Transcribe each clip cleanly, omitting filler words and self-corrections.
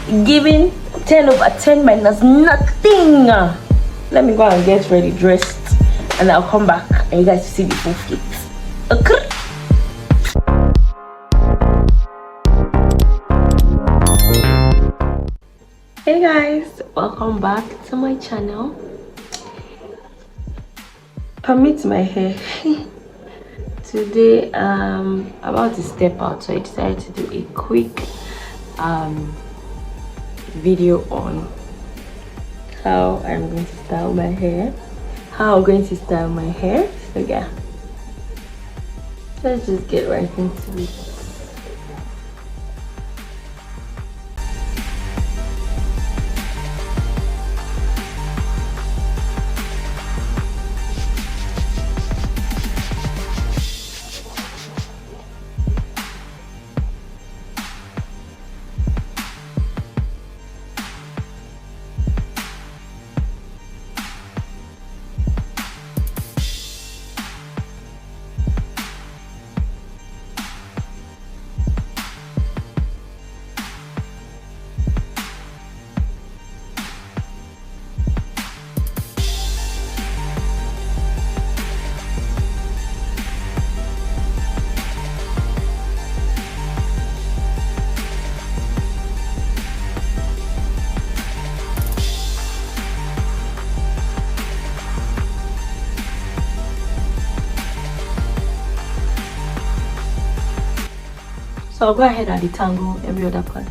giving 10 over 10 minus nothing. Let me go and get ready, dressed, and I'll come back and you guys see the full fit. Okay. Hey guys, welcome back to my channel. Permit my hair. Today about to step out, so I decided to do a quick video on how I'm going to style my hair. So yeah, let's just get right into it. So I'll go ahead and detangle every other part.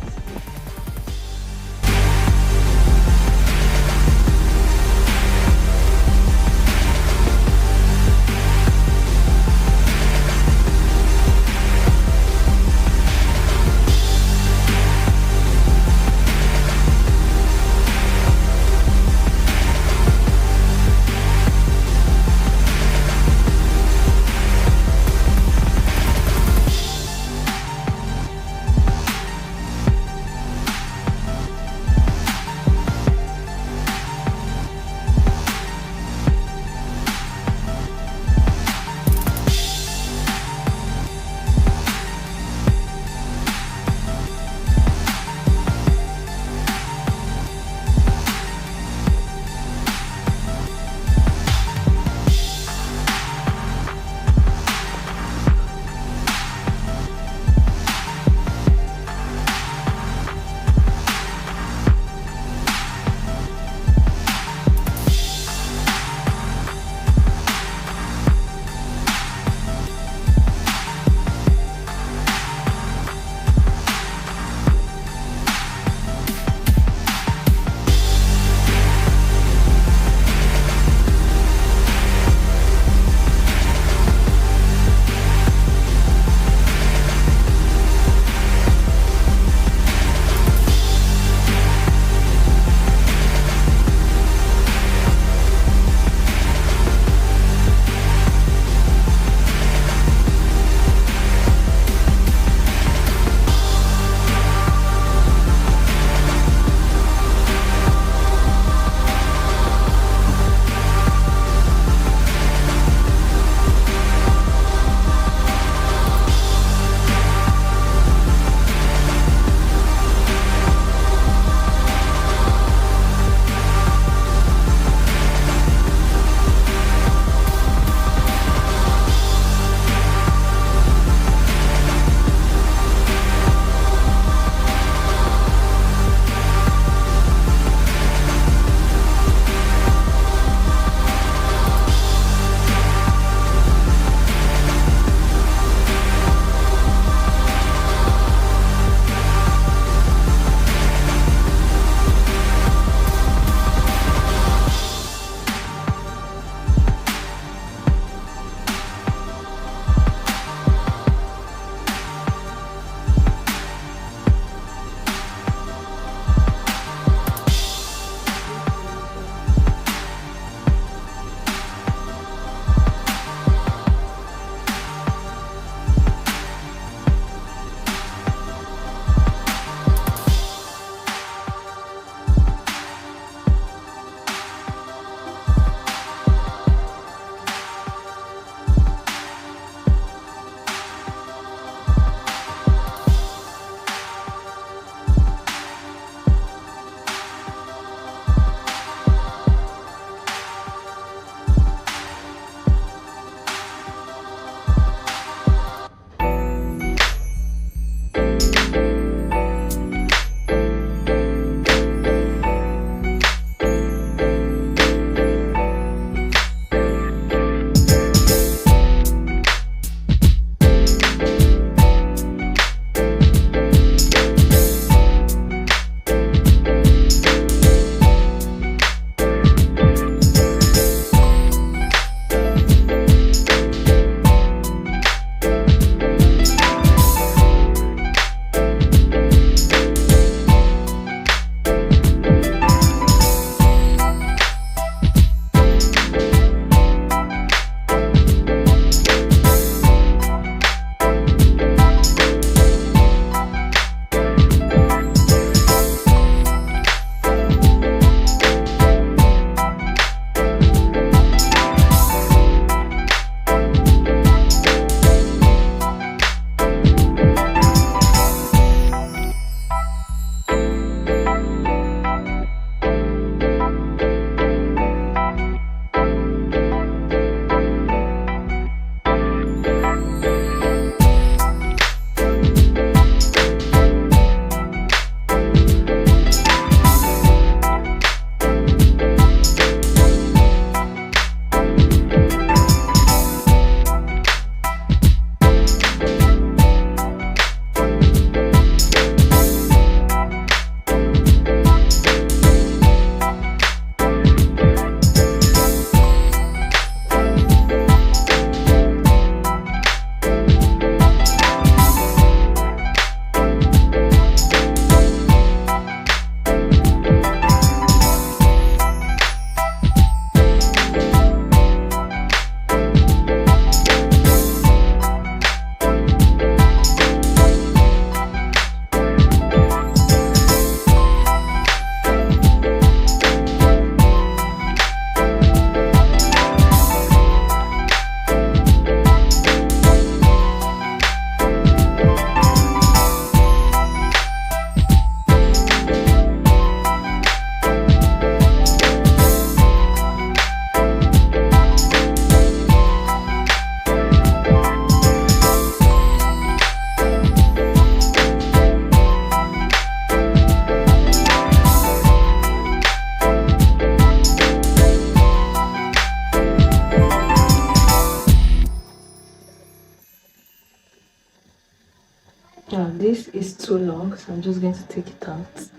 too long, so I'm just going to take it out.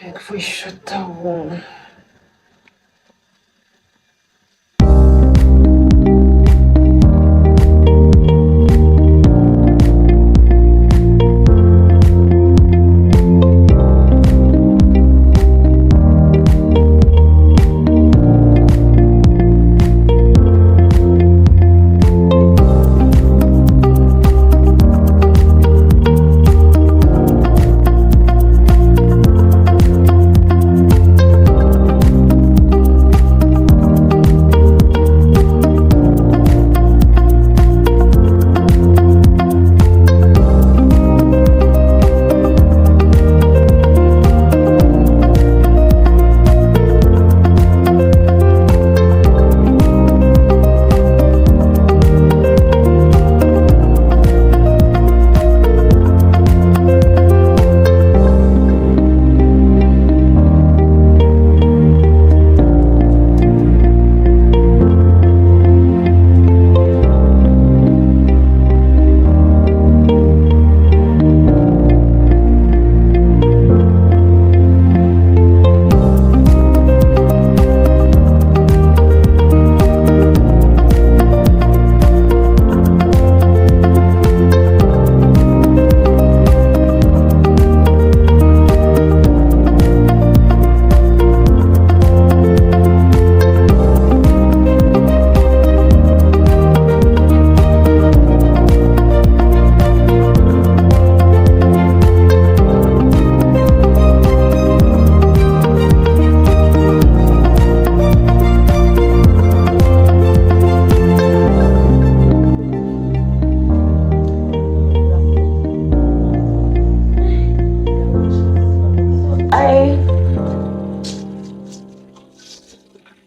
Like for a shorter one.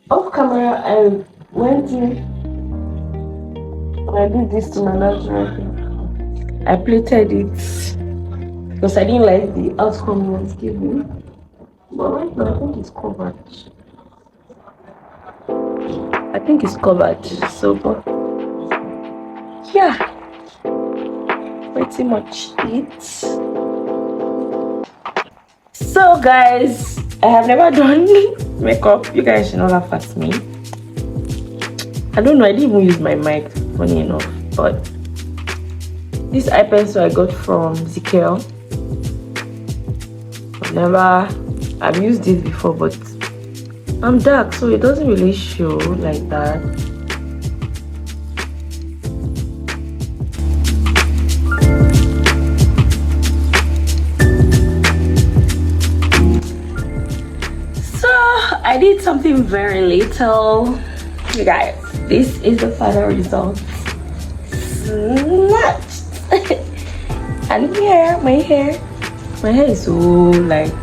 Off camera, I went in and I did this to my natural hair. I plaited it because I didn't like the outcome it was giving. But right now, I think it's covered. I think it's covered. So, but yeah, pretty much it. So, guys, I have never done makeup. You guys should not laugh at me. I don't know, I didn't even use my mic, funny enough. But this eye pencil I got from Detangle. I've used this before, but I'm dark, so it doesn't really show like that. I did something very little. You guys, this is the final result. Snatched. And here, my hair is so like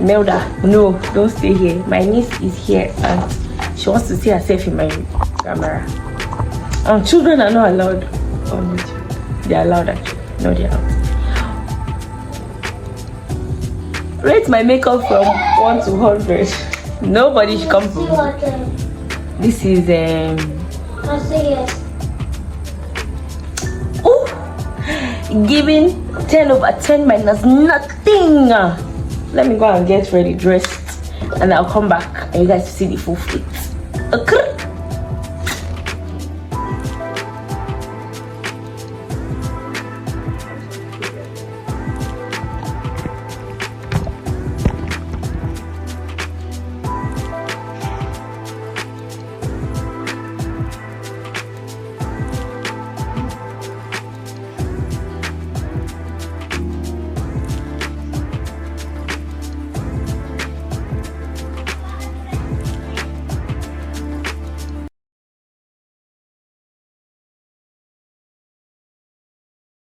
Melda. No, don't stay here. My niece is here and she wants to see herself in my camera. Children are not allowed on YouTube. They're allowed actually. No, they're not. Rate my makeup from 1 to 100. Nobody should come from this is giving 10 over 10 minus nothing. Let me go and get ready, dressed, and I'll come back and you guys see the full fit. Okay.